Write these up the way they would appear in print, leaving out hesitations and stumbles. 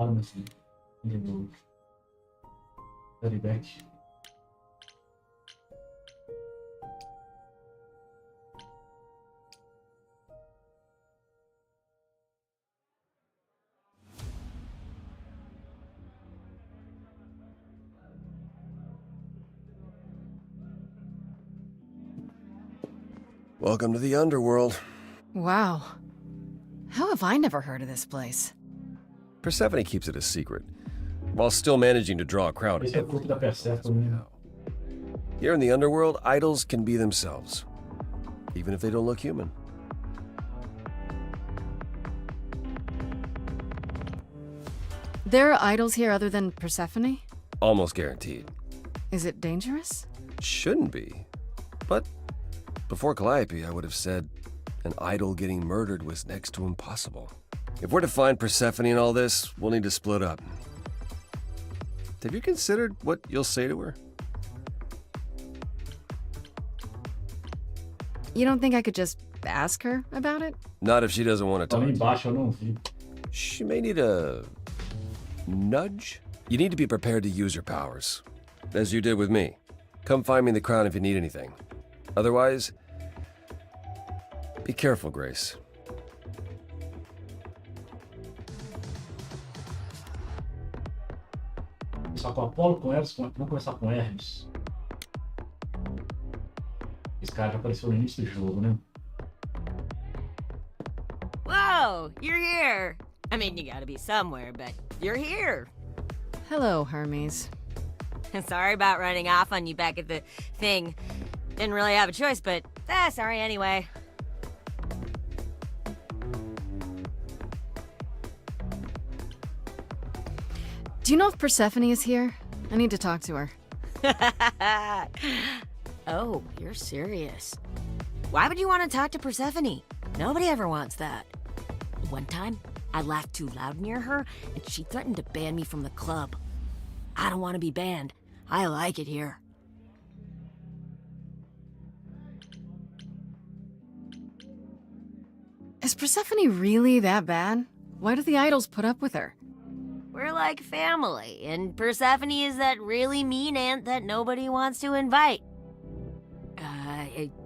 Pharmacy. Study back. Welcome to the underworld. Wow. How have I never heard of this place? Persephone keeps it a secret, while still managing to draw a crowd Esse é o every corpo da Persephone, né? Here in the underworld, idols can be themselves, even if they don't look human. There are idols here other than Persephone? Almost guaranteed. Is it dangerous? Shouldn't be. But before Calliope, I would have said an idol getting murdered was next to impossible. If we're to find Persephone in all this, we'll need to split up. Have you considered what you'll say to her? You don't think I could just ask her about it? Not if she doesn't want to Tá talk lá to you. embaixo, eu não vi. She may need a nudge. You need to be prepared to use your powers, as you did with me. Come find me in the crown if you need anything. Otherwise, be careful, Grace. Começar com Apolo, com Eros, não começar com Hermes. Esse cara já apareceu no início do jogo, né? Whoa, you're here. I mean, you gotta be somewhere, but you're here. Hello, Hermes. Sorry about running off on you back at the thing. Didn't really have a choice, but sorry anyway. Do you know if Persephone is here? I need to talk to her. Oh, you're serious. Why would you want to talk to Persephone? Nobody ever wants that. One time, I laughed too loud near her, and she threatened to ban me from the club. I don't want to be banned. I like it here. Is Persephone really that bad? Why do the idols put up with her? We're like family, and Persephone is that really mean aunt that nobody wants to invite.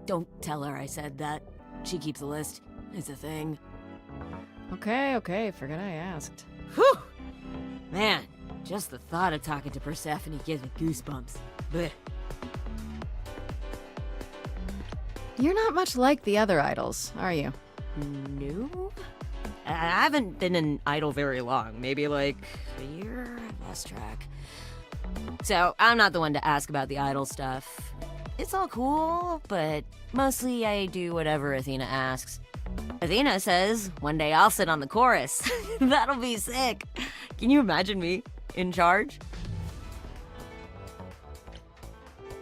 Don't tell her I said that. She keeps a list. It's a thing. Okay, forget I asked. Whew! Man, just the thought of talking to Persephone gives me goosebumps. Blech. You're not much like the other idols, are you? No? I haven't been an idol very long. Maybe like a year? I've lost track. So, I'm not the one to ask about the idol stuff. It's all cool, but mostly I do whatever Athena asks. Athena says one day I'll sit on the chorus. That'll be sick. Can you imagine me in charge?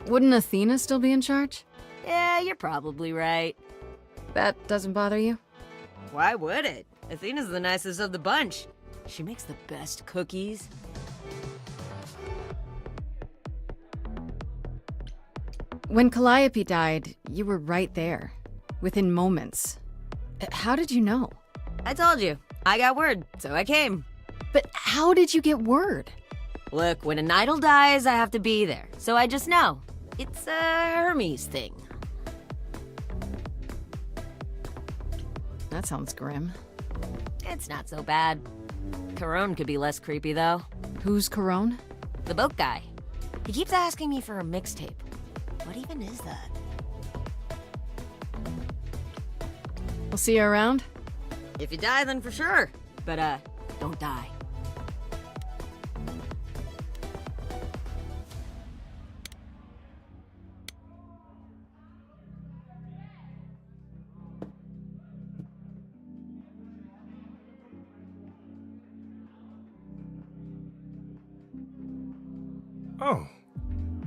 Wouldn't Athena still be in charge? Yeah, you're probably right. That doesn't bother you? Why would it? Athena's the nicest of the bunch. She makes the best cookies. When Calliope died, you were right there, within moments. How did you know? I told you. I got word, so I came. But how did you get word? Look, when an idol dies, I have to be there. So I just know. It's a Hermes thing. That sounds grim. It's not so bad. Corone could be less creepy, though. Who's Corone? The boat guy. He keeps asking me for a mixtape. What even is that? We'll see you around? If you die, then for sure. But, don't die. Oh,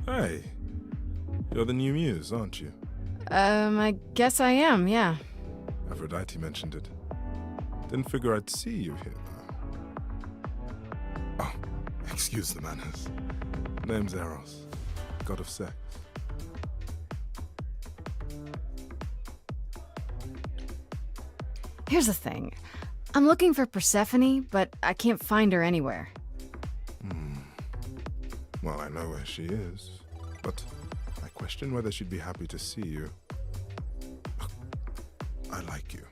hey. You're the new muse, aren't you? I guess I am, yeah. Aphrodite mentioned it. Didn't figure I'd see you here, though. Oh, excuse the manners. Name's Eros, god of sex. Here's the thing. I'm looking for Persephone, but I can't find her anywhere. Well, I know where she is, but I question whether she'd be happy to see you. I like you,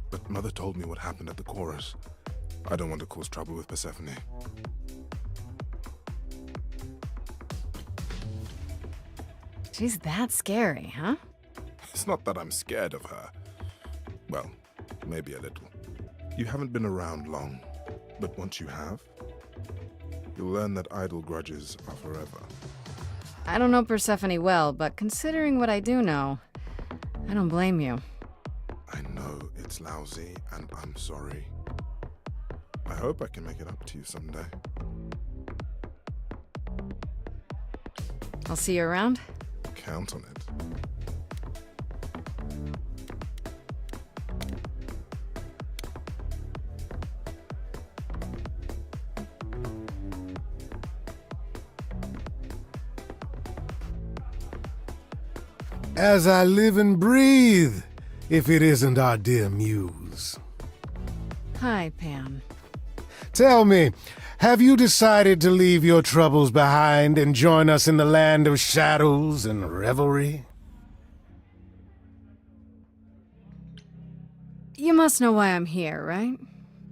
but Mother told me what happened at the chorus. I don't want to cause trouble with Persephone. She's that scary, huh? It's not that I'm scared of her. Well, maybe a little. You haven't been around long, but once you have, you'll learn that idle grudges are forever. I don't know Persephone well, but considering what I do know, I don't blame you. I know it's lousy, and I'm sorry. I hope I can make it up to you someday. I'll see you around. Count on it. As I live and breathe, if it isn't our dear muse. Hi, Pam. Tell me, have you decided to leave your troubles behind and join us in the land of shadows and revelry? You must know why I'm here, right?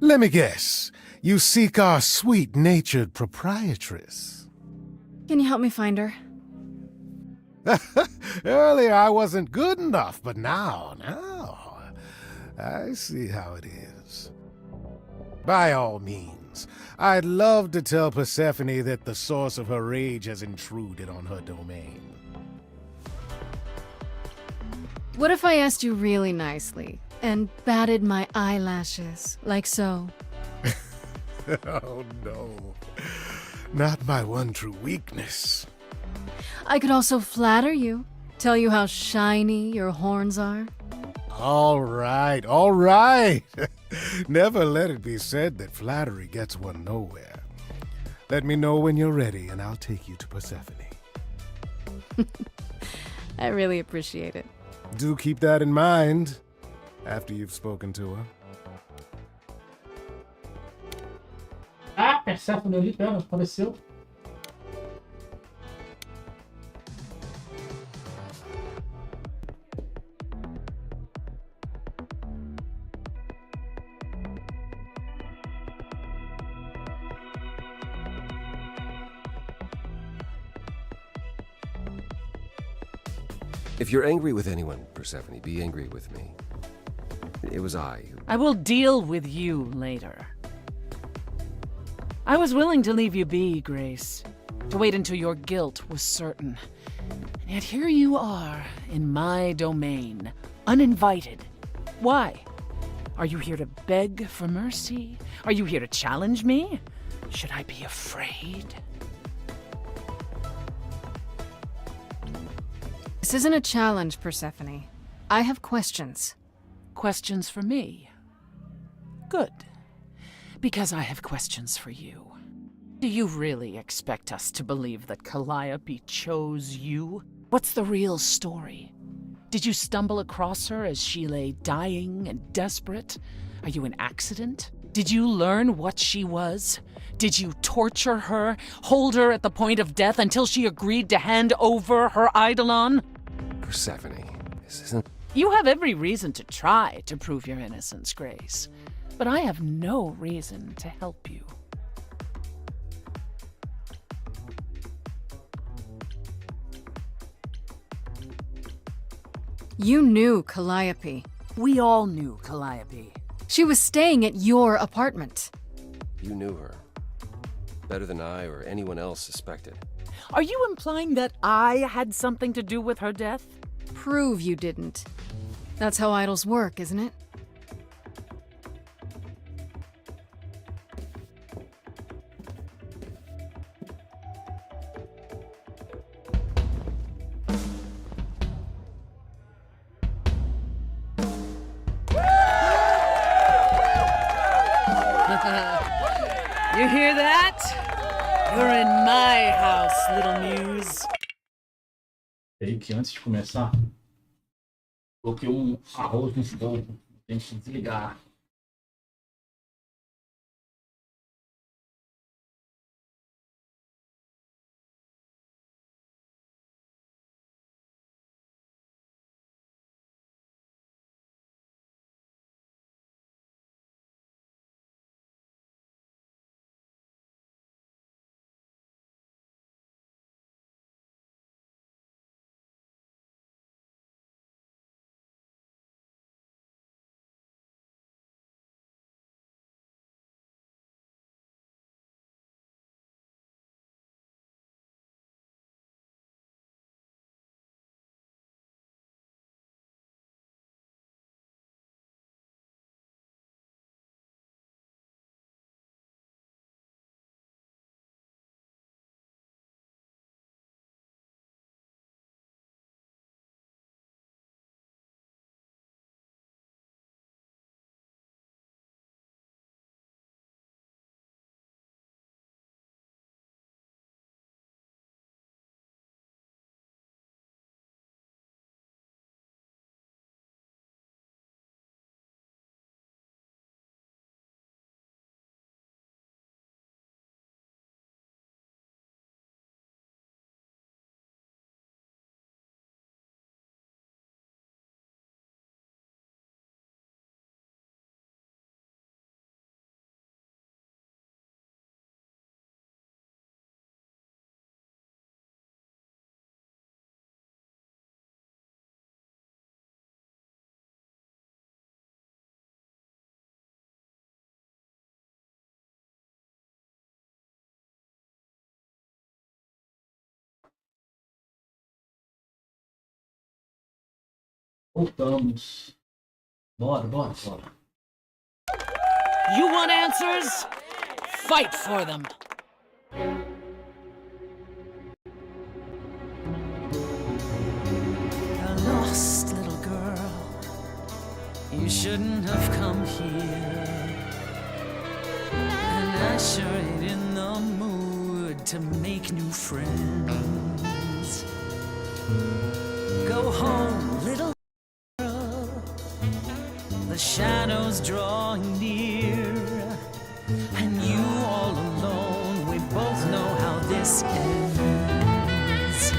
Let me guess, you seek our sweet-natured proprietress. Can you help me find her? Earlier I wasn't good enough, but now, I see how it is. By all means, I'd love to tell Persephone that the source of her rage has intruded on her domain. What if I asked you really nicely and batted my eyelashes, like so? Oh no, not my one true weakness. I could also flatter you, tell you how shiny your horns are. All right. Never let it be said that flattery gets one nowhere. Let me know when you're ready and I'll take you to Persephone. I really appreciate it. Do keep that in mind after you've spoken to her. Ah, Persephone ali, pera, apareceu. If you're angry with anyone, Persephone, be angry with me. It was I who... I will deal with you later. I was willing to leave you be, Grace, to wait until your guilt was certain. And yet here you are, in my domain, uninvited. Why? Are you here to beg for mercy? Are you here to challenge me? Should I be afraid? This isn't a challenge, Persephone. I have questions. Questions for me? Good. Because I have questions for you. Do you really expect us to believe that Calliope chose you? What's the real story? Did you stumble across her as she lay dying and desperate? Are you an accident? Did you learn what she was? Did you torture her, hold her at the point of death until she agreed to hand over her eidolon? Persephone, this isn't... You have every reason to try to prove your innocence, Grace. But I have no reason to help you. You knew Calliope. We all knew Calliope. She was staying at your apartment. You knew her. Better than I or anyone else suspected. Are you implying that I had something to do with her death? Prove you didn't. That's how idols work, isn't it? You hear that? You're in my house, little muse. Peraí que antes de começar, coloquei arroz no fogo. Tem que desligar. Voltamos. Bora. You want answers? Fight for them. A lost little girl, you shouldn't have come here. And I sure ain't in the mood to make new friends. Go home, little girl, the shadows drawing near, and you all alone, we both know how this ends.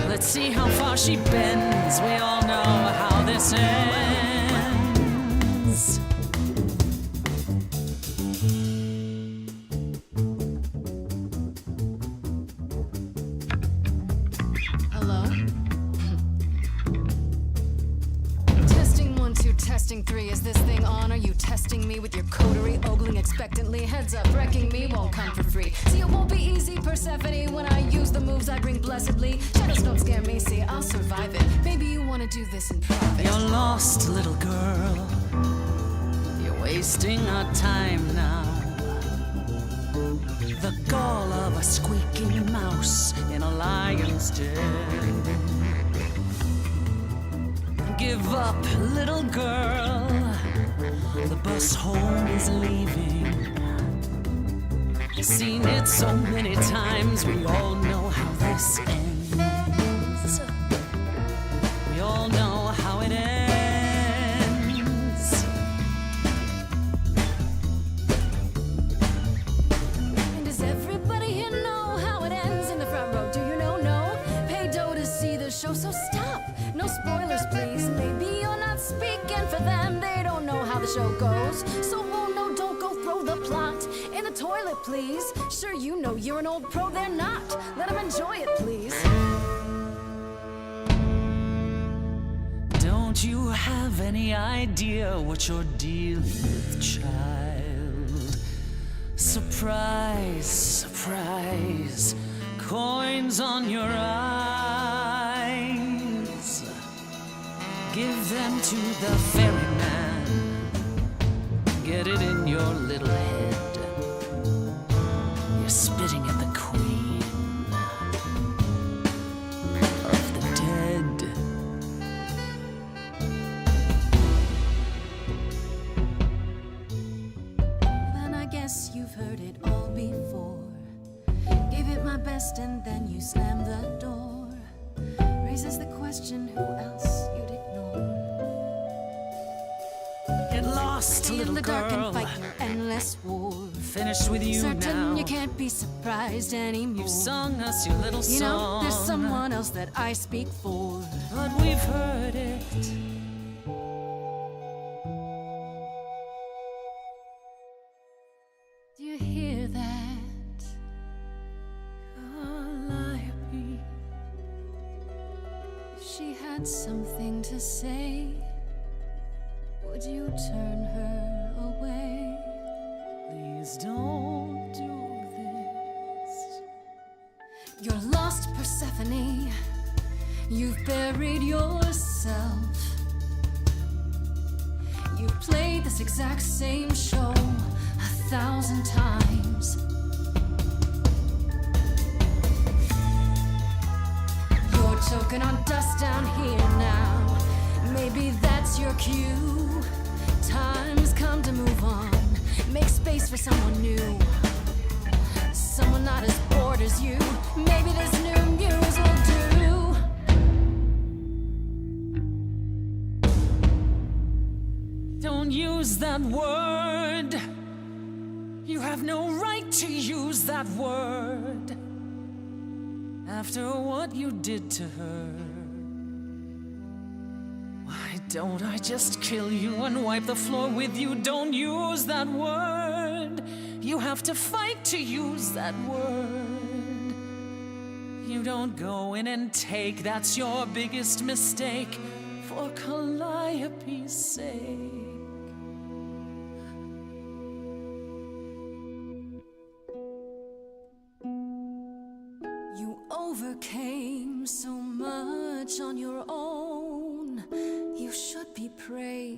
Let's see how far she bends, we all know how this ends. Hello? Testing 1, 2, testing 3. Is this thing on? Are you testing me with your coterie, ogling expectantly? Heads up, wrecking me won't come for free. See, it won't be easy, Persephone, when I use the moves I bring blessedly. Shadows don't scare me, see, I'll survive it. Maybe you want to do this in private. You're lost, little girl. You're wasting our time now. The gall of a squeaking mouse in a lion's den. Give up, little girl. The bus home is leaving. Seen it so many times, we all know how this ends. We all know how it ends. And does everybody here know how it ends in the front row? Do you know? No? Pay dough to see the show, so stop. No spoilers, please. Maybe you're not speaking for them. They don't know how the show goes. So, oh no, don't go throw the plot in the toilet, please. Sure, you know you're an old pro, they're not. Let them enjoy it, please. Don't you have any idea what you're dealing with, child? Surprise, surprise, coins on your eyes. Give them to the ferryman. Get it in your little head. You're spitting at the queen of the dead. Then I guess you've heard it all before. Gave it my best and then you slammed the door. Raises the question, who else you'd ignore? Get lost, Stay little in the dark girl. and fight an endless war. Finished with you Certain now. you can't be surprised anymore. You've sung us your little song. You know, there's someone else that I speak for. But we've heard it. Do you hear that? Calliope. If she had something to say, would you turn her away? Please don't do this. You're lost, Persephone. You've buried yourself. You've played this exact same show 1,000 times. You're choking on dust down here now. Maybe that's your cue. Time's come to move on. Make space for someone new. Someone not as bored as you. Maybe this new muse will do. Don't use that word. You have no right to use that word. After what you did to her. Why don't I just kill you and wipe the floor with you? Don't use that word. You have to fight to use that word. You don't go in and take, that's your biggest mistake. For Calliope's sake. You overcame so much on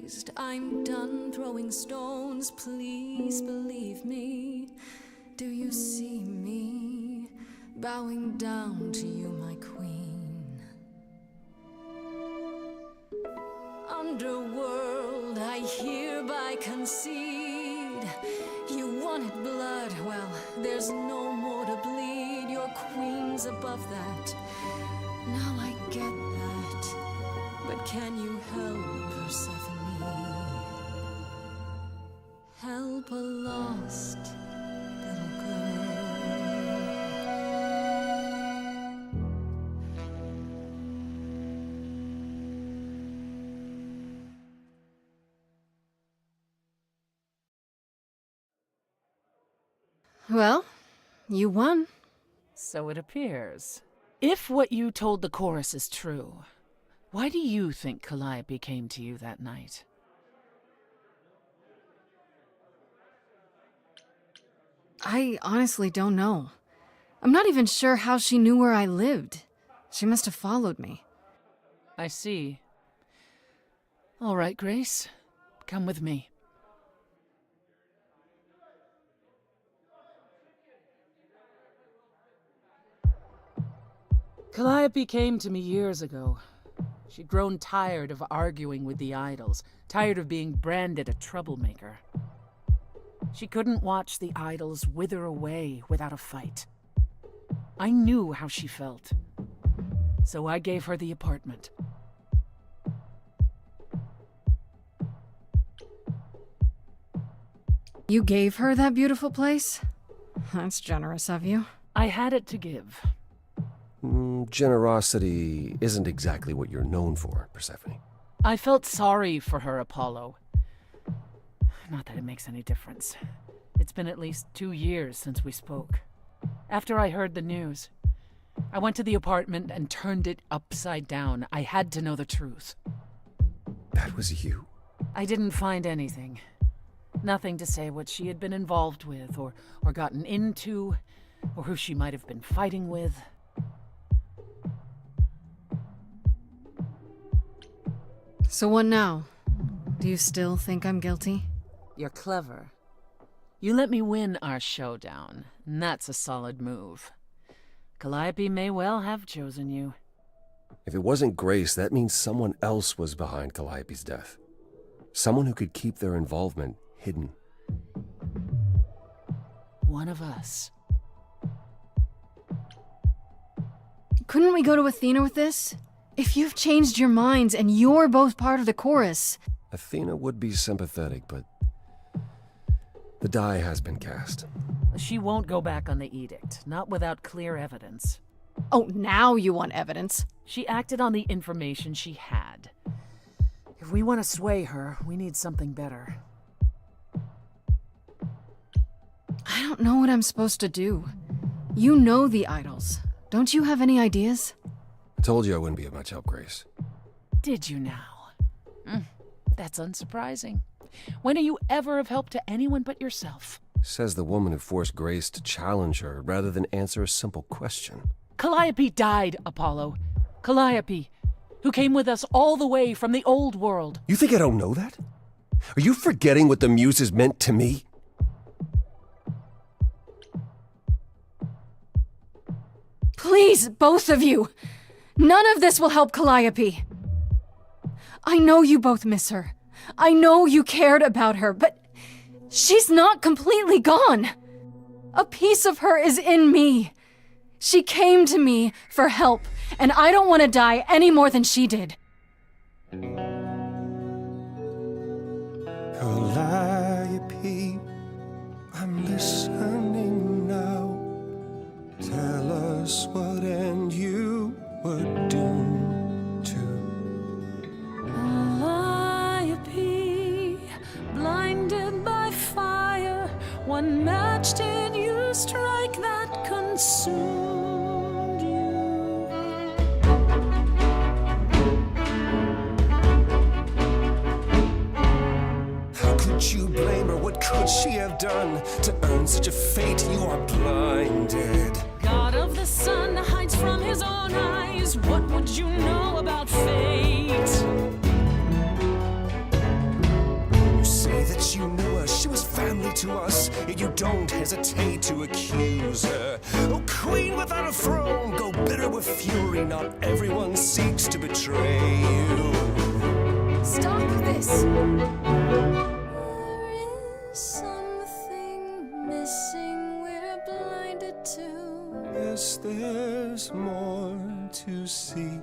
pleased. I'm done throwing stones, please believe me. Do you see me bowing down to you, my queen? Underworld, I hereby concede. You wanted blood, well, there's no more to bleed. Your queen's above that. Now I get that. But can you help Persephone? Help a lost little girl. Well, you won. So it appears. If what you told the chorus is true, why do you think Calliope came to you that night? I honestly don't know. I'm not even sure how she knew where I lived. She must have followed me. I see. All right, Grace. Come with me. Calliope came to me years ago. She'd grown tired of arguing with the idols, tired of being branded a troublemaker. She couldn't watch the idols wither away without a fight. I knew how she felt, so I gave her the apartment. You gave her that beautiful place? That's generous of you. I had it to give. Generosity isn't exactly what you're known for, Persephone. I felt sorry for her, Apollo. Not that it makes any difference. It's been at least 2 years since we spoke. After I heard the news, I went to the apartment and turned it upside down. I had to know the truth. That was you? I didn't find anything. Nothing to say what she had been involved with, or gotten into, or who she might have been fighting with. So what now? Do you still think I'm guilty? You're clever. You let me win our showdown, and that's a solid move. Calliope may well have chosen you. If it wasn't Grace, that means someone else was behind Calliope's death. Someone who could keep their involvement hidden. One of us. Couldn't we go to Athena with this? If you've changed your minds and you're both part of the chorus... Athena would be sympathetic, but the die has been cast. She won't go back on the edict, not without clear evidence. Oh, now you want evidence. She acted on the information she had. If we want to sway her, we need something better. I don't know what I'm supposed to do. You know the idols. Don't you have any ideas? I told you I wouldn't be of much help, Grace. Did you now? That's unsurprising. When are you ever of help to anyone but yourself? Says the woman who forced Grace to challenge her rather than answer a simple question. Calliope died, Apollo. Calliope, who came with us all the way from the old world. You think I don't know that? Are you forgetting what the Muses meant to me? Please, both of you! None of this will help Calliope. I know you both miss her. I know you cared about her, but she's not completely gone. A piece of her is in me. She came to me for help, and I don't want to die any more than she did. Calliope, I'm listening now. Tell us what end you were doomed to. Calliope, blinded by fire, one match did you strike that consumed you. How could you blame her? What could she have done to earn such a fate? You are blinded. God of the sun hides from his own eyes. What would you know about fate? She was family to us, yet you don't hesitate to accuse her. Oh, queen without a throne, go bitter with fury. Not everyone seeks to betray you. Stop this! There is something missing we're blinded to. Yes, there's more to seek.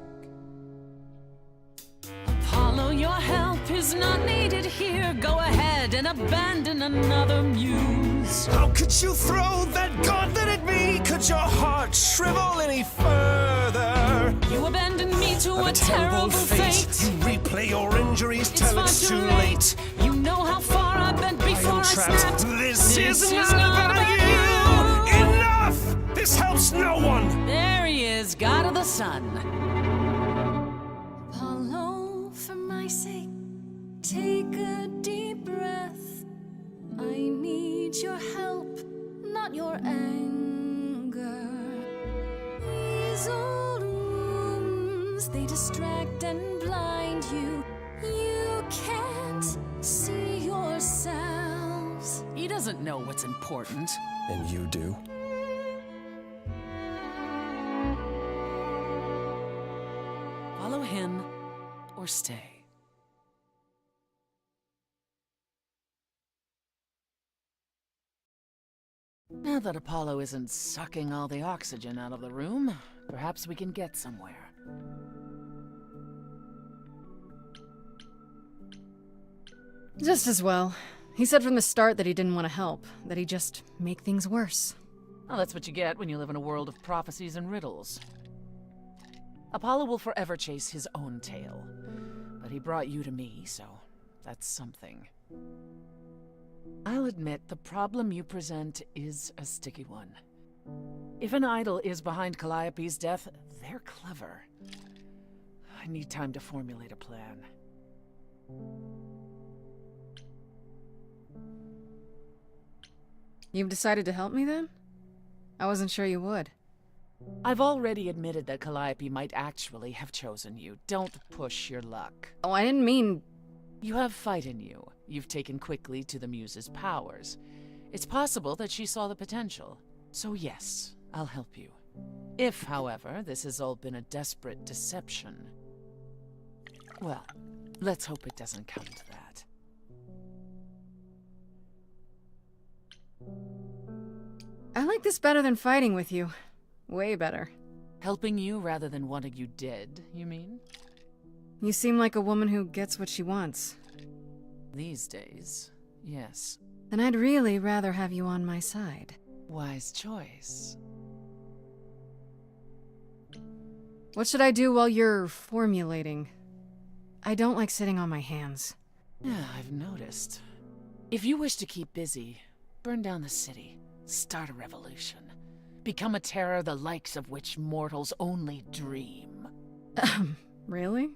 Apollo, your help is not needed here. Go ahead and abandon another muse. How could you throw that gauntlet at me? Could your heart shrivel any further? You abandoned me to a terrible fate. You replay your injuries It's till far it's too too late. You know how far I've been before I snapped. This is not about you. Enough! This helps no one. There he is, God of the Sun. Apollo, for my sake, take a deep breath. I need your help, not your anger. These old wounds, they distract and blind you. You can't see yourselves. He doesn't know what's important. And you do? Follow him or stay. Now that Apollo isn't sucking all the oxygen out of the room, perhaps we can get somewhere. Just as well. He said from the start that he didn't want to help, that he'd just make things worse. Well, that's what you get when you live in a world of prophecies and riddles. Apollo will forever chase his own tail. But he brought you to me, so that's something. I'll admit the problem you present is a sticky one. If an idol is behind Calliope's death, they're clever. I need time to formulate a plan. You've decided to help me then? I wasn't sure you would. I've already admitted that Calliope might actually have chosen you. Don't push your luck. Oh, I didn't mean... You have fight in you. You've taken quickly to the Muse's powers. It's possible that she saw the potential. So yes, I'll help you. If, however, this has all been a desperate deception... Well, let's hope it doesn't come to that. I like this better than fighting with you. Way better. Helping you rather than wanting you dead, you mean? You seem like a woman who gets what she wants. These days, yes. Then I'd really rather have you on my side. Wise choice. What should I do while you're formulating? I don't like sitting on my hands. Yeah, I've noticed. If you wish to keep busy, burn down the city, start a revolution. Become a terror the likes of which mortals only dream. Really?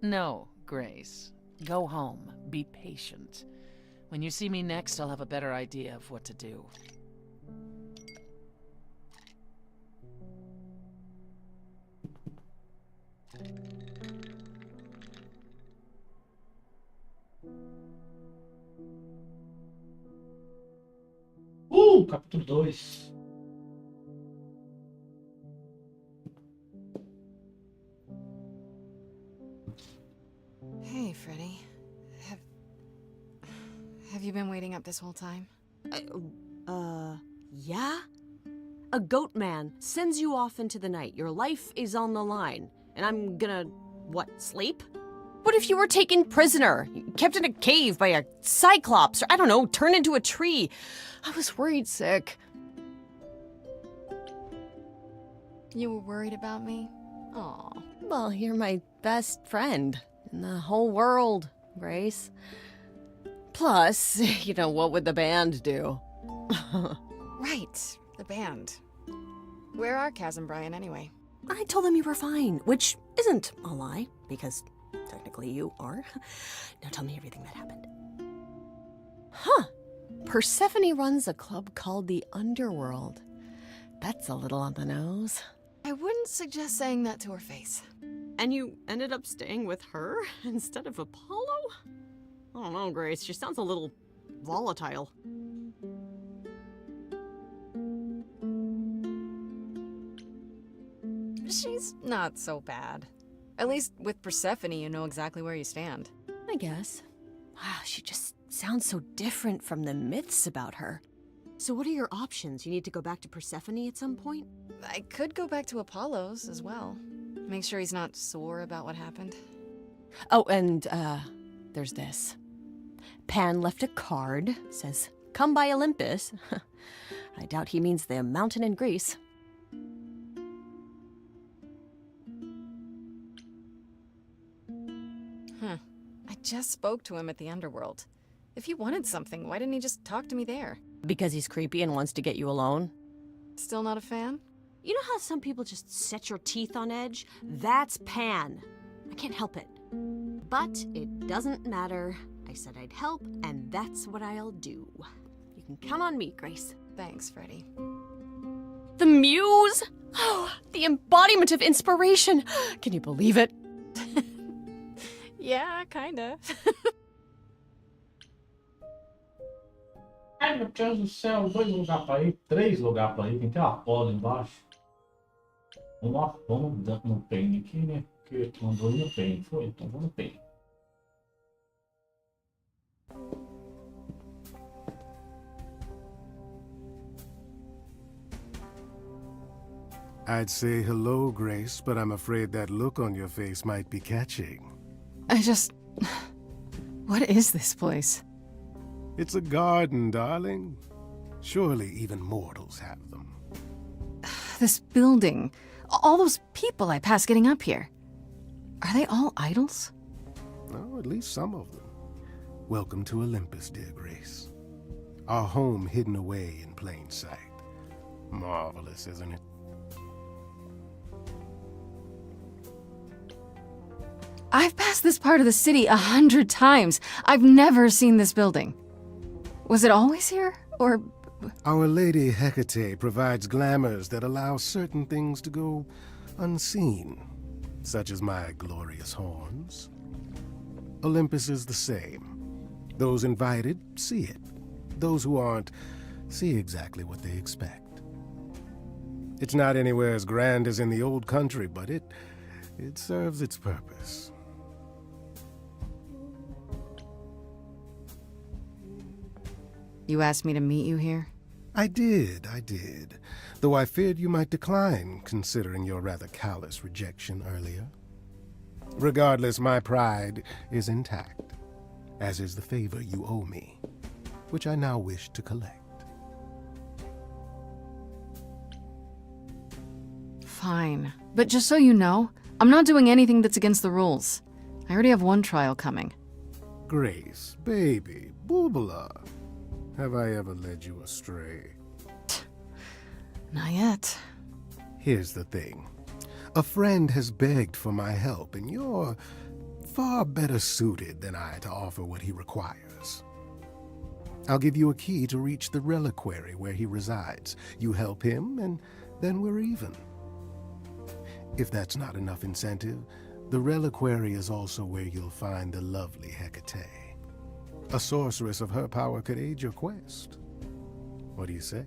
No, Grace. Go home. Be patient. When you see me next, I'll have a better idea of what to do. Capítulo 2. Hey, Freddy. Have you been waiting up this whole time? Yeah? A goat man sends you off into the night. Your life is on the line. And I'm gonna, what, sleep? What if you were taken prisoner, kept in a cave by a cyclops, or I don't know, turned into a tree? I was worried sick. You were worried about me? Aw. Well, you're my best friend in the whole world, Grace. Plus, you know, what would the band do? Right, the band. Where are Kaz and Brian anyway? I told them you were fine, which isn't a lie, because technically you are. Now tell me everything that happened. Huh. Persephone runs a club called the Underworld. That's a little on the nose. I wouldn't suggest saying that to her face. And you ended up staying with her instead of Apollo? I don't know, Grace. She sounds a little volatile. She's not so bad. At least with Persephone, you know exactly where you stand. I guess. Wow, she just sounds so different from the myths about her. So what are your options? You need to go back to Persephone at some point? I could go back to Apollo's as well. Make sure he's not sore about what happened. Oh, and, there's this. Pan left a card, says, "Come by Olympus." I doubt he means the mountain in Greece. I just spoke to him at the Underworld. If he wanted something, why didn't he just talk to me there? Because he's creepy and wants to get you alone? Still not a fan? You know how some people just set your teeth on edge? That's Pan. I can't help it. But it doesn't matter. I said I'd help, and that's what I'll do. You can count on me, Grace. Thanks, Freddie. The muse! Oh, the embodiment of inspiration! Can you believe it? Yeah, kinda. Ai, meu Deus do céu, 2 lugares pra ir, 3 lugares pra ir, tem que ter uma poda embaixo. Vamos no Pain aqui, né? Porque mandou ir no Pain, foi? Então vamos no Pain. I'd say hello, Grace, but I'm afraid that look on your face might be catching. What is this place? It's a garden, darling. Surely even mortals have them. This building. All those people I pass getting up here. Are they all idols? Oh, at least some of them. Welcome to Olympus, dear Grace. Our home hidden away in plain sight. Marvelous, isn't it? I've passed this part of the city 100 times. I've never seen this building. Was it always here? Or... Our Lady Hecate provides glamours that allow certain things to go unseen, such as my glorious horns. Olympus is the same. Those invited see it. Those who aren't see exactly what they expect. It's not anywhere as grand as in the old country, but it serves its purpose. You asked me to meet you here? I did. Though I feared you might decline, considering your rather callous rejection earlier. Regardless, my pride is intact, as is the favor you owe me, which I now wish to collect. Fine. But just so you know, I'm not doing anything that's against the rules. I already have one trial coming. Grace, baby, boobala. Have I ever led you astray? Not yet. Here's the thing. A friend has begged for my help, and you're far better suited than I to offer what he requires. I'll give you a key to reach the reliquary where he resides. You help him, and then we're even. If that's not enough incentive, the reliquary is also where you'll find the lovely Hecate. A sorceress of her power could aid your quest. What do you say?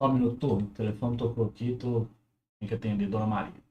Só um minuto, o telefone tocou aqui, tem que atender Dona Maria.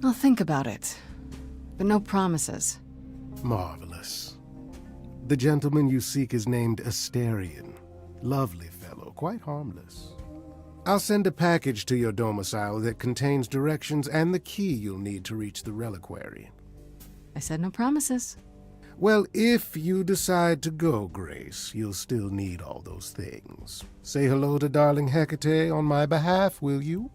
I'll think about it. But no promises. Marvelous. The gentleman you seek is named Asterion. Lovely fellow, quite harmless. I'll send a package to your domicile that contains directions and the key you'll need to reach the reliquary. I said no promises. Well, if you decide to go, Grace, you'll still need all those things. Say hello to darling Hecate on my behalf, will you?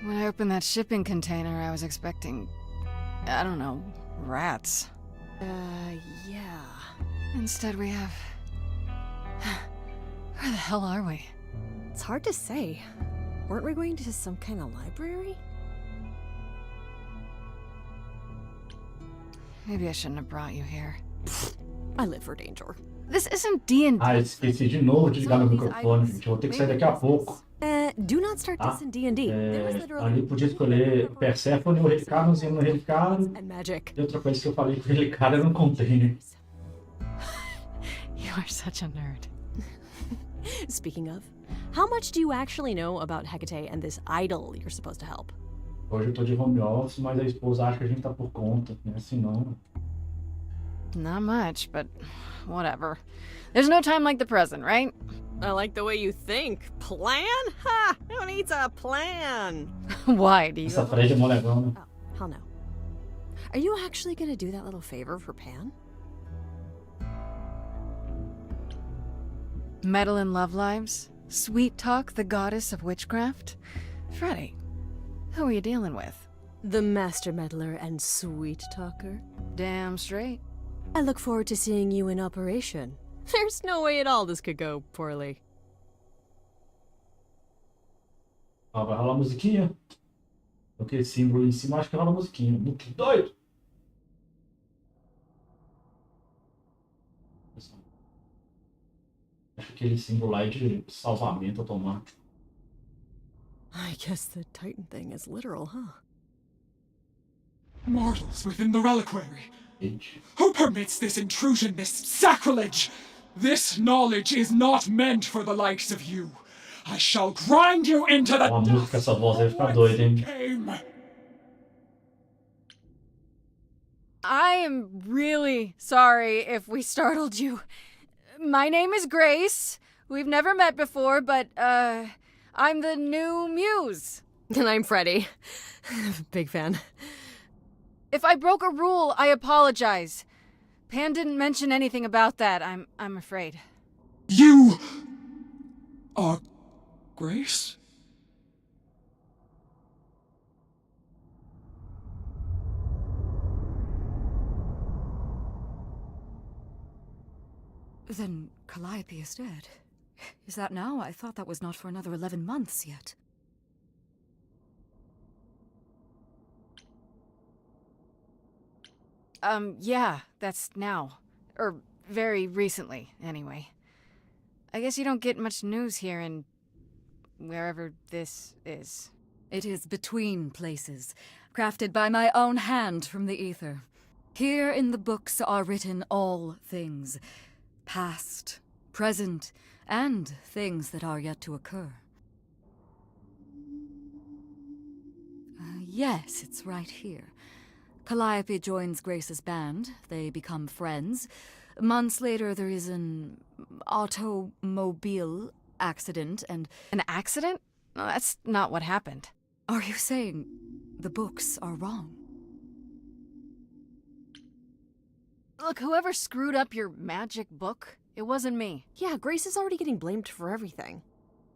When I opened that shipping container, I was expecting, I don't know, rats. Yeah. Instead we have... Where the hell are we? It's hard to say. Weren't we going to some kind of library? Maybe I shouldn't have brought you here. I live for danger. This isn't D&D. Ah, esqueci de novo de ligar meu microfone, gente. Eu vou ter que sair daqui a pouco. Do not start this in D&D. There was literally Ali podia escolher Persephone, o Relicário, no Relicário. and magic. E outra coisa que eu falei que o Relicário era um container. You are such a nerd. Speaking of, how much do you actually know about Hecate and this idol you're supposed to help? Hoje eu tô de home office, mas a esposa acha que a gente tá por conta, né? Assim não. Not much, but whatever. There's no time like the present, right? I like the way you think. Plan? Ha! Who needs a plan? Why do you? Essa Fred é molegão, né? Oh, hell no. Are you actually gonna do that little favor for Pan? Meddle in love lives? Sweet Talk, the goddess of witchcraft? Freddy, who are you dealing with? The master meddler and sweet talker. Damn straight. I look forward to seeing you in operation. There's no way at all this could go poorly. Ah, vai rolar musiquinha. Aquele símbolo em cima, acho que rola musiquinha. Muito doido! Acho que aquele símbolo lá é de salvamento automático. I guess the Titan thing is literal, huh? Mortals within the reliquary. Gente. Who permits this intrusion, this sacrilege? This knowledge is not meant for the likes of you. I shall grind you into the Uma música, essa voz aí fica doida, hein? game. I am really sorry if we startled you. My name is Grace. We've never met before, but, I'm the new muse. And I'm Freddy. Big fan. If I broke a rule, I apologize. Pan didn't mention anything about that, I'm afraid. You are Grace? Then Calliope is dead. Is that now? I thought that was not for another 11 months yet. Yeah, that's now. Or very recently, anyway. I guess you don't get much news here in... wherever this is. It is between places, crafted by my own hand from the ether. Here in the books are written all things. Past, present, and things that are yet to occur. Yes, it's right here. Calliope joins Grace's band. They become friends. Months later, there is an automobile accident and... An accident? No, that's not what happened. Are you saying the books are wrong? Look, whoever screwed up your magic book, it wasn't me. Yeah, Grace is already getting blamed for everything.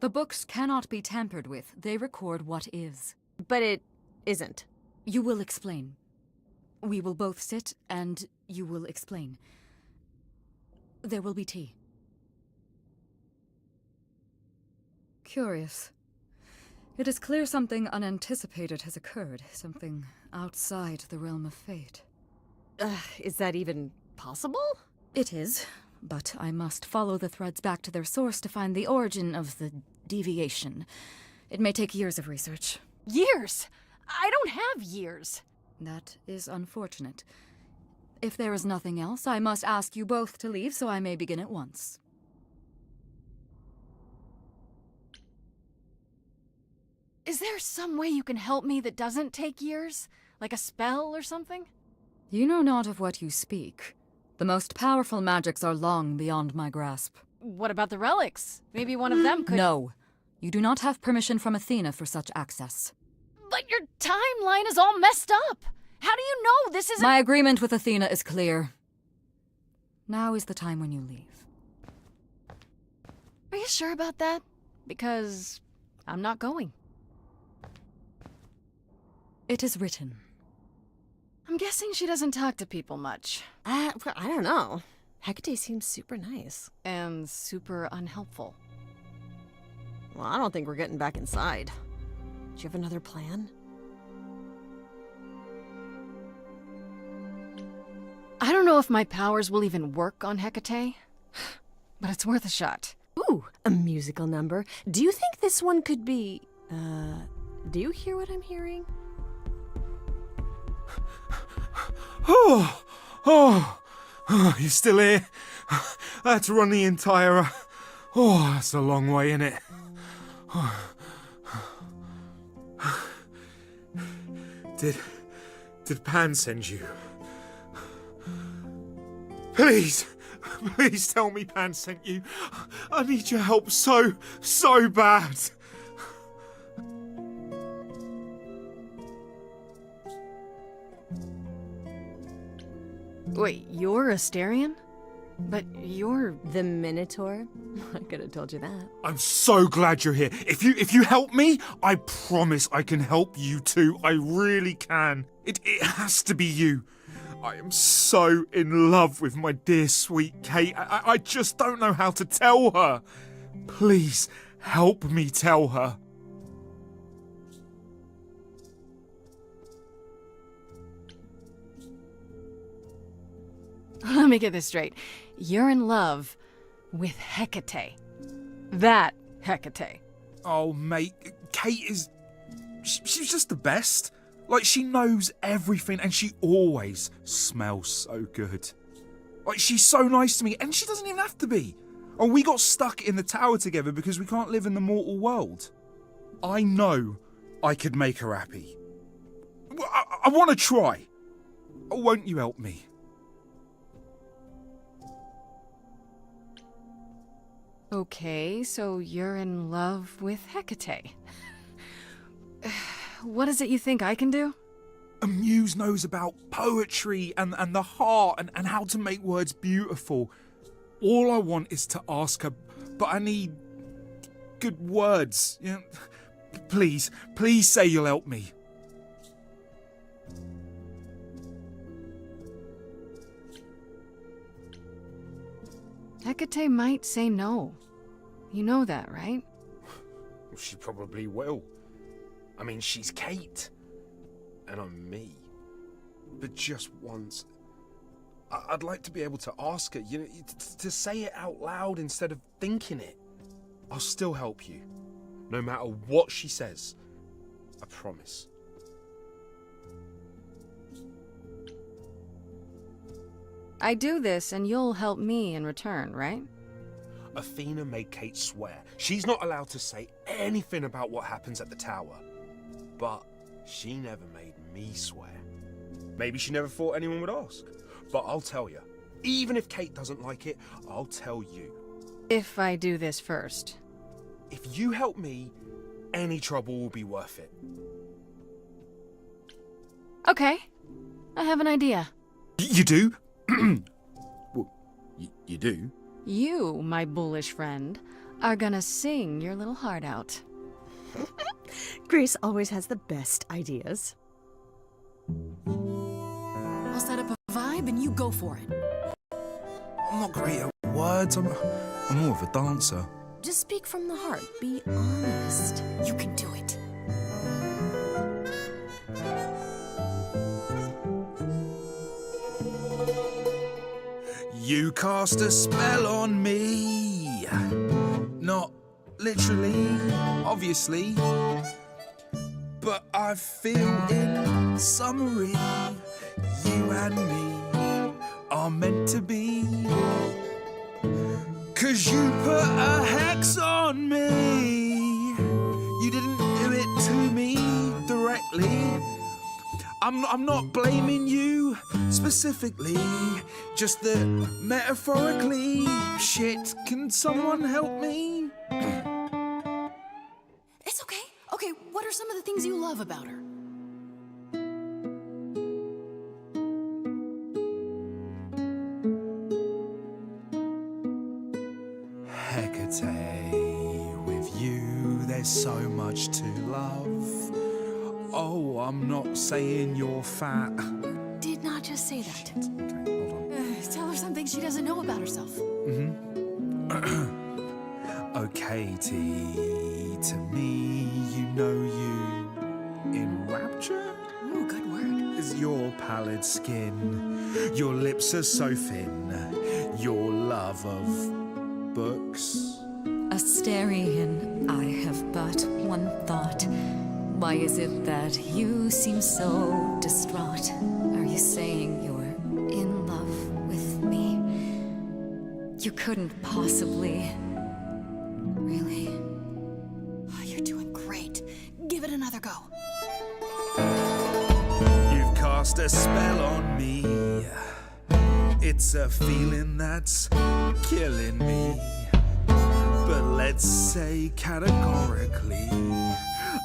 The books cannot be tampered with. They record what is. But it isn't. You will explain. We will both sit, and you will explain. There will be tea. Curious. It is clear something unanticipated has occurred, something outside the realm of fate. Is that even possible? It is, but I must follow the threads back to their source to find the origin of the deviation. It may take years of research. Years? I don't have years. That is unfortunate. If there is nothing else, I must ask you both to leave so I may begin at once. Is there some way you can help me that doesn't take years? Like a spell or something? You know not of what you speak. The most powerful magics are long beyond my grasp. What about the relics? Maybe one of them could— No. You do not have permission from Athena for such access. But your timeline is all messed up! How do you know this isn't— My agreement with Athena is clear. Now is the time when you leave. Are you sure about that? Because I'm not going. It is written. I'm guessing she doesn't talk to people much. I don't know. Hecate seems super nice. And super unhelpful. Well, I don't think we're getting back inside. Do you have another plan? I don't know if my powers will even work on Hecate, but it's worth a shot. Ooh, a musical number. Do you think this one could be... do you hear what I'm hearing? Oh, you still here? I had to run the entire... Oh, that's a long way, innit? Did Pan send you? Please tell me Pan sent you. I need your help so bad. Wait, you're Asterion? But you're... The Minotaur? I could have told you that. I'm so glad you're here. If you help me, I promise I can help you too. I really can. It has to be you. I am so in love with my dear sweet Kate. I just don't know how to tell her. Please help me tell her. Let me get this straight. You're in love with Hecate. That Hecate. Oh, mate, Kate is... She's just the best. Like, she knows everything and she always smells so good. Like, she's so nice to me and she doesn't even have to be. Oh, we got stuck in the tower together because we can't live in the mortal world. I know I could make her happy. I want to try. Won't you help me? Okay, so you're in love with Hecate. What is it you think I can do? A muse knows about poetry and the heart and how to make words beautiful. All I want is to ask her, but I need good words. You know, please say you'll help me. Hecate might say no. You know that, right? She probably will. I mean, she's Kate. And I'm me. But just once, I'd like to be able to ask her, you know, to say it out loud instead of thinking it. I'll still help you. No matter what she says. I promise. I do this and you'll help me in return, right? Athena made Kate swear she's not allowed to say anything about what happens at the tower. But she never made me swear. Maybe she never thought anyone would ask. But I'll tell you, even if Kate doesn't like it, I'll tell you. If I do this first. If you help me, any trouble will be worth it. Okay, I have an idea. You do? Well, you do? You, my bullish friend, are gonna sing your little heart out. Grace always has the best ideas. I'll set up a vibe and you go for it. I'm not great at words. I'm more of a dancer. Just speak from the heart. Be honest. You can do it. You cast a spell on me. Not literally, obviously. But I feel in summary, you and me are meant to be. 'Cause you put a hex on me. You didn't do it to me directly. I'm not blaming you specifically, just that metaphorically. Shit, can someone help me? It's okay. Okay, what are some of the things you love about her? Hecate, with you there's so much to love. Oh, I'm not saying you're fat. Did not just say that. Okay, hold on. Tell her something she doesn't know about herself. Oh, Katie, to me, you know you in rapture? Ooh, good word. Is your pallid skin, your lips are so thin, your love of books. Asterion, I have but one thought. Why is it that you seem so distraught? Are you saying you're in love with me? You couldn't possibly. Really? Oh, you're doing great. Give it another go. You've cast a spell on me. It's a feeling that's killing me. But let's say categorically,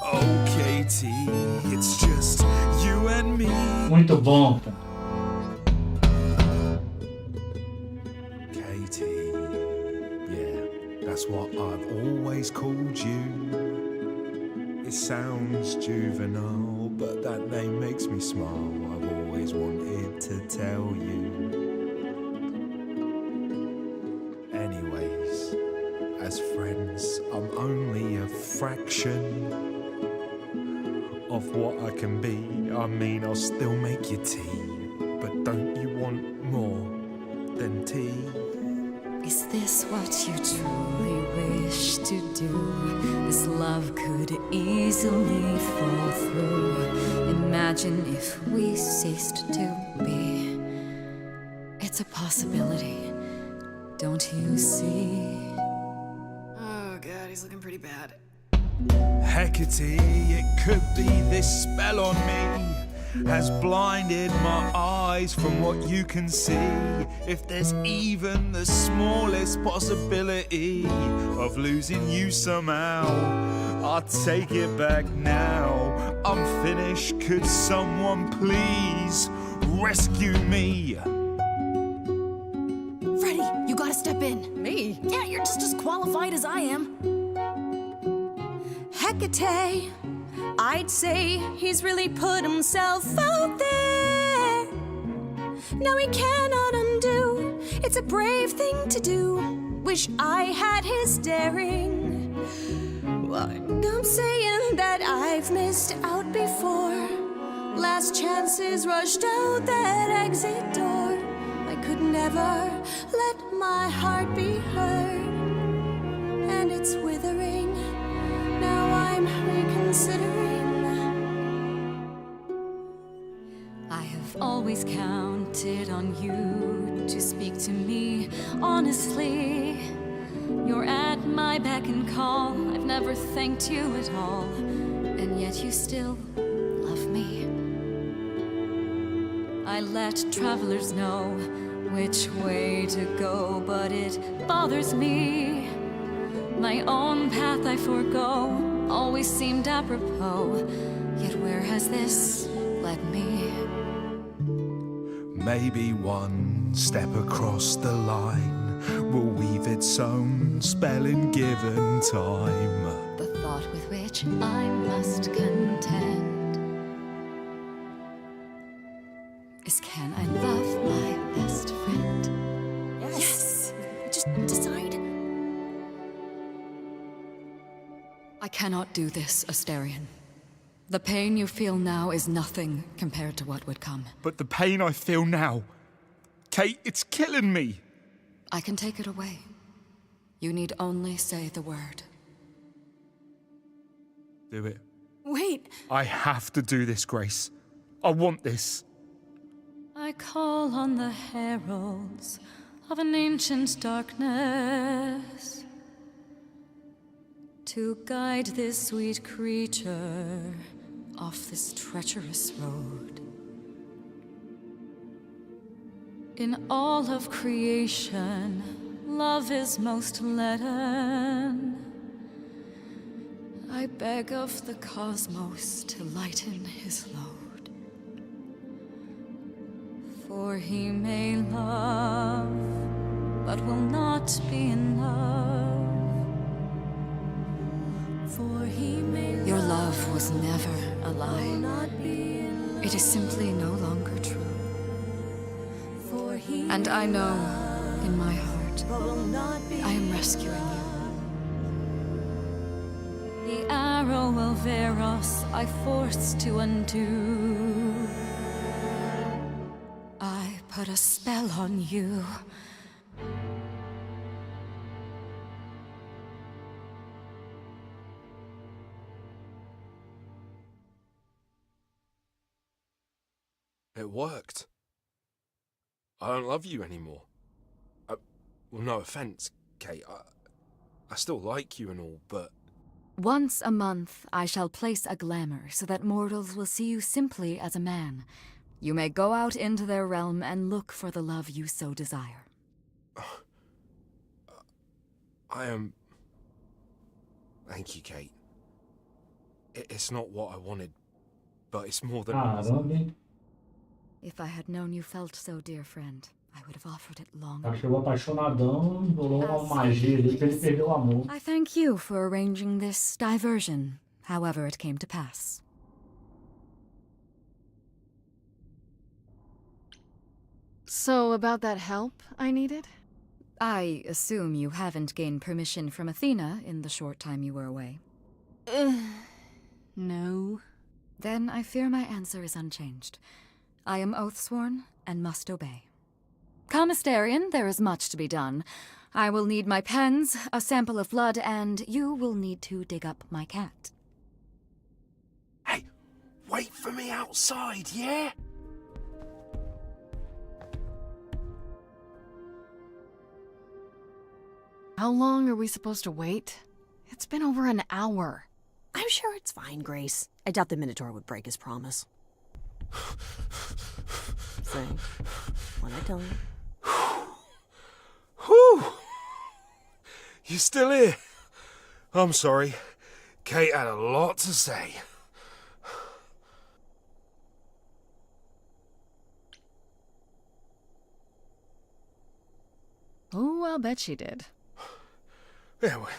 oh Katie, it's just you and me. Muito bom, cara. Katie, yeah, that's what I've always called you. It sounds juvenile, but that name makes me smile. I've always wanted to tell you. Anyways, as friends, I'm only a fraction of what I can be. I mean, I'll still make you tea, but don't you want more than tea? Is this what you truly wish to do? This love could easily fall through. Imagine if we ceased to be. It's a possibility, don't you see? Oh, God, he's looking pretty bad. Hecate, it could be this spell on me has blinded my eyes from what you can see. If there's even the smallest possibility of losing you somehow, I'll take it back now. I'm finished, could someone please rescue me? Freddie, you gotta step in. Me? Yeah, you're just as qualified as I am. Hecate, I'd say he's really put himself out there. Now he cannot undo. It's a brave thing to do. Wish I had his daring. I'm saying that I've missed out before. Last chances rushed out that exit door. I could never let my heart be heard, and it's withering. Now I'm reconsidering. I have always counted on you to speak to me honestly. You're at my beck and call. I've never thanked you at all, and yet you still love me. I let travelers know which way to go, but it bothers me. My own path I forego, always seemed apropos. Yet where has this led me? Maybe one step across the line will weave its own spell in given time. The thought with which I must contend is, can I love my best friend? Yes! Just decide. I cannot do this, Asterion. The pain you feel now is nothing compared to what would come. But the pain I feel now, Kate, it's killing me. I can take it away. You need only say the word. Do it. Wait! I have to do this, Grace. I want this. I call on the heralds of an ancient darkness to guide this sweet creature off this treacherous road. In all of creation, love is most leaden. I beg of the cosmos to lighten his load. For he may love, but will not be in love. For he may Your love was never a lie. It is simply no longer true. And I know, in my heart, I am rescuing you. The arrow of Eros I forced to undo. I put a spell on you. It worked. I don't love you anymore. Well, no offense, Kate. I still like you and all, but... Once a month, I shall place a glamour so that mortals will see you simply as a man. You may go out into their realm and look for the love you so desire. I am... Thank you, Kate. It's not what I wanted, but it's more than... Caramba, If I had known you felt so, dear friend, I would have offered it long tá ago. chegou apaixonadão, rolou uma magia ali que ele perdeu o amor. I thank you for arranging this diversion, however it came to pass. So, about that help I needed? I assume you haven't gained permission from Athena in the short time you were away. No. Then I fear my answer is unchanged. I am oath-sworn and must obey. Commissarian, there is much to be done. I will need my pens, a sample of blood, and you will need to dig up my cat. Hey, wait for me outside, yeah? How long are we supposed to wait? It's been over an hour. I'm sure it's fine, Grace. I doubt the Minotaur would break his promise. Say, what I tell you. Whew! You still here? I'm sorry. Kate had a lot to say. Oh, I'll bet she did. Yeah, well,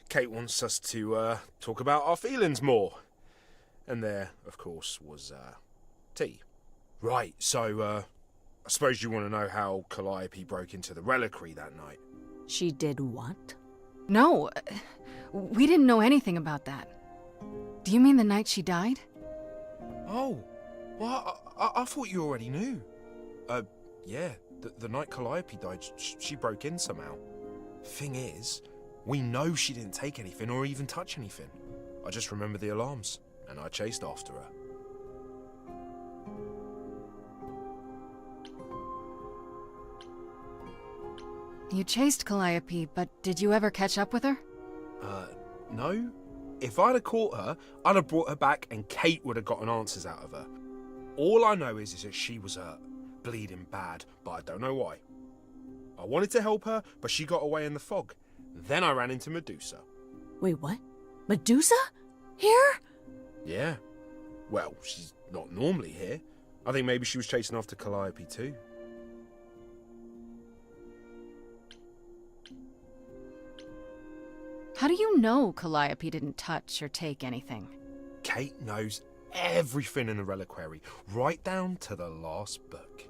Kate wants us to talk about our feelings more. And there, of course, was tea. Right, so I suppose you want to know how Calliope broke into the reliquary that night. She did what? No, we didn't know anything about that. Do you mean the night she died? Oh, well, I thought you already knew. Yeah, the night Calliope died, she broke in somehow. Thing is, we know she didn't take anything or even touch anything. I just remember the alarms, and I chased after her. You chased Calliope, but did you ever catch up with her? No. If I'd have caught her, I'd have brought her back and Kate would have gotten answers out of her. All I know is that she was hurt, bleeding bad, but I don't know why. I wanted to help her, but she got away in the fog. Then I ran into Medusa. Wait, what? Medusa? Here? Yeah. Well, she's not normally here. I think maybe she was chasing after Calliope too. How do you know Calliope didn't touch or take anything? Kate knows everything in the reliquary, right down to the last book.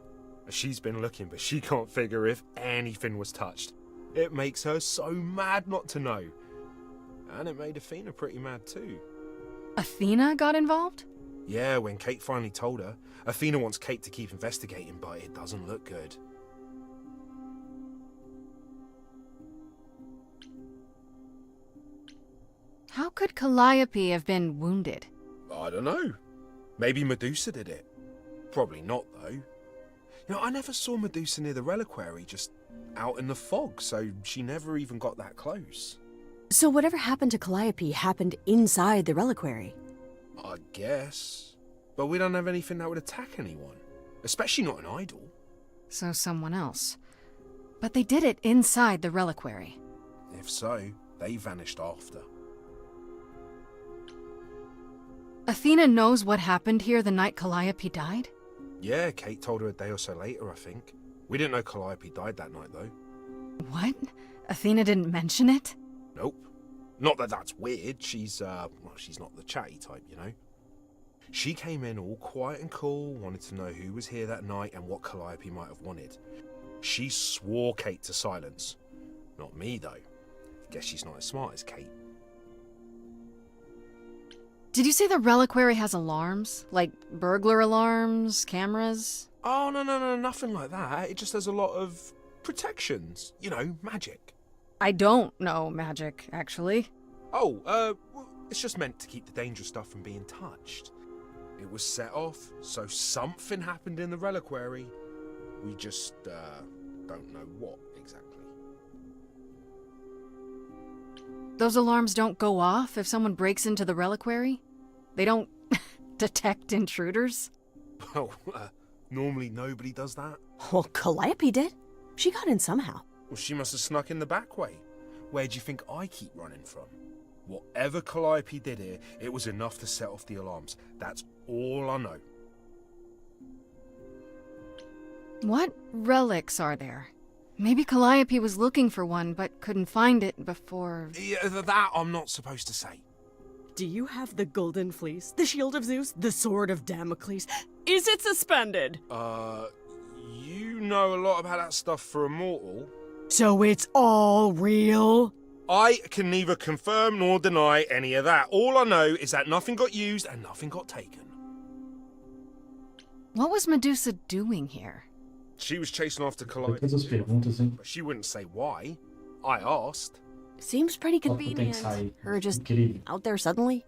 She's been looking, but she can't figure if anything was touched. It makes her so mad not to know. And it made Athena pretty mad too. Athena got involved? Yeah, when Kate finally told her, Athena wants Kate to keep investigating, but it doesn't look good. How could Calliope have been wounded? I don't know. Maybe Medusa did it. Probably not, though. You know, I never saw Medusa near the reliquary, just out in the fog, so she never even got that close. So whatever happened to Calliope happened inside the reliquary? I guess. But we don't have anything that would attack anyone. Especially not an idol. So someone else. But they did it inside the reliquary. If so, they vanished after. Athena knows what happened here the night Calliope died? Yeah, Kate told her a day or so later, I think. We didn't know Calliope died that night, though. What? Athena didn't mention it? Nope. Not that that's weird. She's not the chatty type, you know. She came in all quiet and cool, wanted to know who was here that night and what Calliope might have wanted. She swore Kate to silence. Not me, though. Guess she's not as smart as Kate. Did you say the reliquary has alarms? Like burglar alarms, cameras? Oh, no, nothing like that. It just has a lot of protections. You know, magic. I don't know magic, actually. Oh, well, it's just meant to keep the dangerous stuff from being touched. It was set off, so something happened in the reliquary. We just, don't know what exactly. Those alarms don't go off if someone breaks into the reliquary? They don't detect intruders? Well, normally nobody does that. Well, Calliope did. She got in somehow. Well, she must have snuck in the back way. Where do you think I keep running from? Whatever Calliope did here, it was enough to set off the alarms. That's all I know. What relics are there? Maybe Calliope was looking for one, but couldn't find it before... Yeah, that I'm not supposed to say. Do you have the golden fleece, the shield of Zeus, the sword of Damocles? Is it suspended? You know a lot about that stuff for a mortal. So it's all real? I can neither confirm nor deny any of that. All I know is that nothing got used and nothing got taken. What was Medusa doing here? She was chasing after Calliope, Essas perguntas, hein? but she wouldn't say why. I asked. Seems pretty Só que tem que convenient. sair. Her just Incrível. out there suddenly.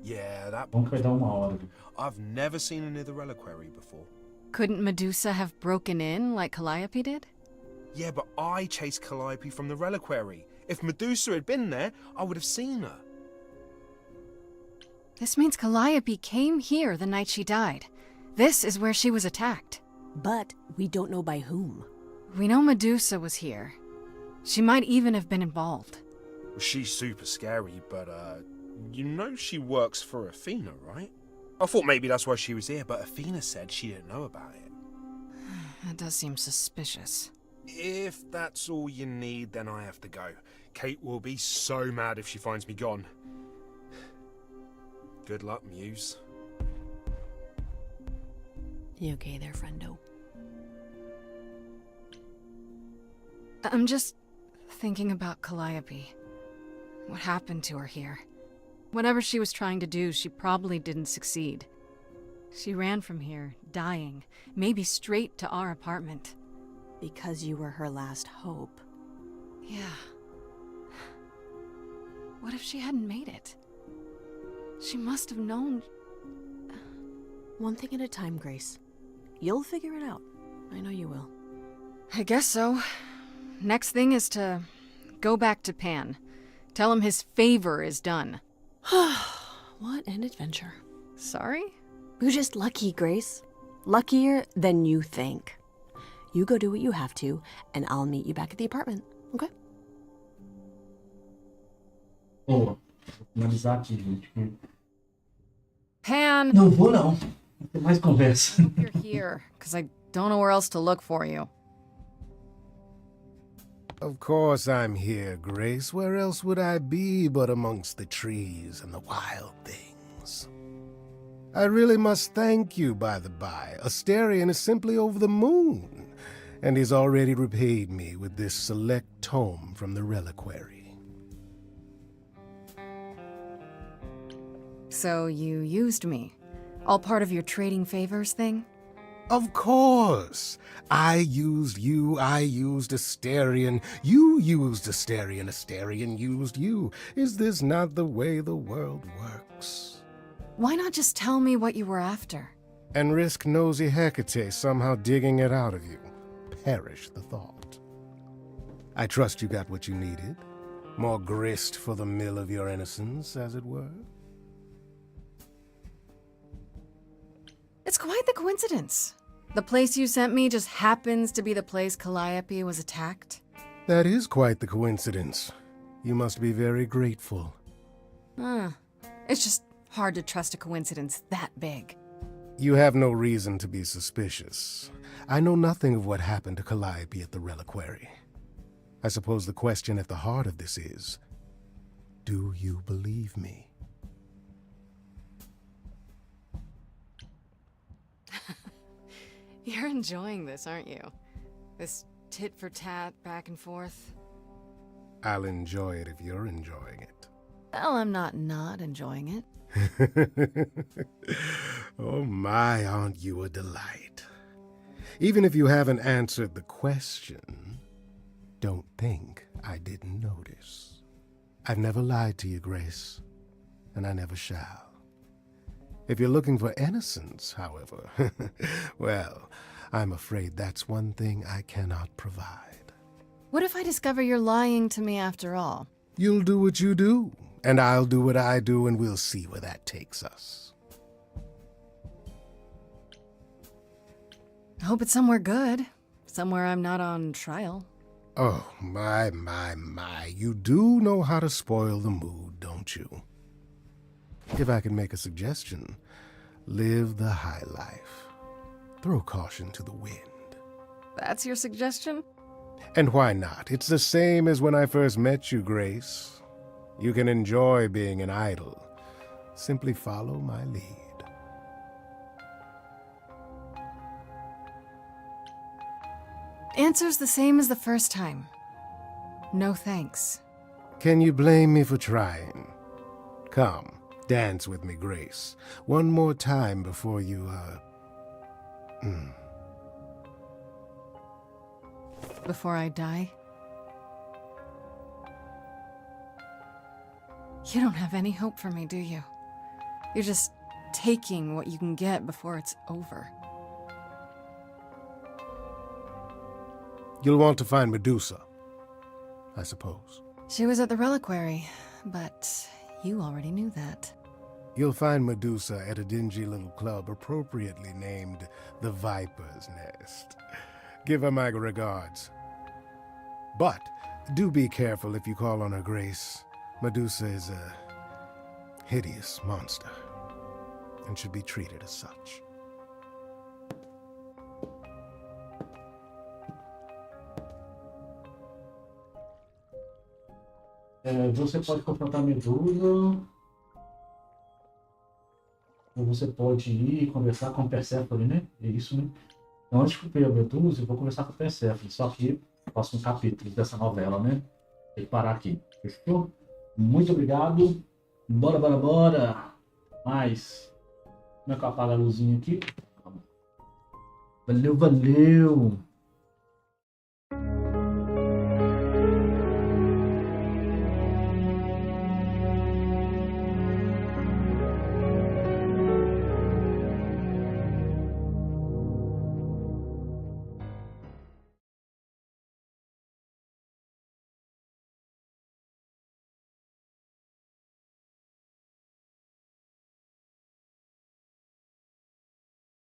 Yeah, that... Bom que vai dar uma hora. I've never seen her near the reliquary before. Couldn't Medusa have broken in like Calliope did? Yeah, but I chased Calliope from the reliquary. If Medusa had been there, I would have seen her. This means Calliope came here the night she died. This is where she was attacked. But we don't know by whom. We know Medusa was here. She might even have been involved. She's super scary, but, you know she works for Athena, right? I thought maybe that's why she was here, but Athena said she didn't know about it. That does seem suspicious. If that's all you need, then I have to go. Kate will be so mad if she finds me gone. Good luck, Muse. You okay there, friendo? I'm just thinking about Calliope. What happened to her here? Whatever she was trying to do, she probably didn't succeed. She ran from here, dying, maybe straight to our apartment. Because you were her last hope. Yeah. What if she hadn't made it? She must have known. One thing at a time, Grace. You'll figure it out. I know you will. I guess so. Next thing is to go back to Pan. Tell him his favor is done. What an adventure. Sorry? You're just lucky, Grace. Luckier than you think. You go do what you have to, and I'll meet you back at the apartment, okay? Boa. Vou finalizar aqui, gente. Pan! Não vou, não. Tem mais conversa. You're here, because I don't know where else to look for you. Of course I'm here, Grace. Where else would I be but amongst the trees and the wild things? I really must thank you, by the by. Asterion is simply over the moon, and he's already repaid me with this select tome from the reliquary. So you used me. All part of your trading favors thing? Of course. I used you, I used Asterion, you used Asterion, Asterion used you. Is this not the way the world works? Why not just tell me what you were after? And risk nosy Hecate somehow digging it out of you? Perish the thought. I trust you got what you needed. More grist for the mill of your innocence, as it were. It's quite the coincidence. The place you sent me just happens to be the place Calliope was attacked. That is quite the coincidence. You must be very grateful. It's just hard to trust a coincidence that big. You have no reason to be suspicious. I know nothing of what happened to Calliope at the reliquary. I suppose the question at the heart of this is, do you believe me? You're enjoying this, aren't you? This tit-for-tat, back and forth. I'll enjoy it if you're enjoying it. Well, I'm not enjoying it. Oh my, aren't you a delight? Even if you haven't answered the question, don't think I didn't notice. I've never lied to you, Grace, and I never shall. If you're looking for innocence, however, well, I'm afraid that's one thing I cannot provide. What if I discover you're lying to me after all? You'll do what you do, and I'll do what I do, and we'll see where that takes us. I hope it's somewhere good. Somewhere I'm not on trial. Oh, my. You do know how to spoil the mood, don't you? If I can make a suggestion, live the high life. Throw caution to the wind. That's your suggestion? And why not? It's the same as when I first met you, Grace. You can enjoy being an idol. Simply follow my lead. Answer's the same as the first time. No thanks. Can you blame me for trying? Come, dance with me, Grace. One more time before you, Before I die? You don't have any hope for me, do you? You're just taking what you can get before it's over. You'll want to find Medusa, I suppose. She was at the reliquary, but you already knew that. You'll find Medusa at a dingy little club appropriately named the Viper's Nest. Give her my regards. But do be careful if you call on her, Grace. Medusa is a hideous monster and should be treated as such. Você pode confrontar a Medusa, ou você pode ir conversar com Perséfone, né? É isso, né? Então, antes de eu pegar a Medusa, eu vou conversar com Perséfone. Só que próximo capítulo dessa novela, né? Tem que parar aqui. Fechou? Muito obrigado. Bora. Mas, como é que eu apago a luzinha aqui? Valeu.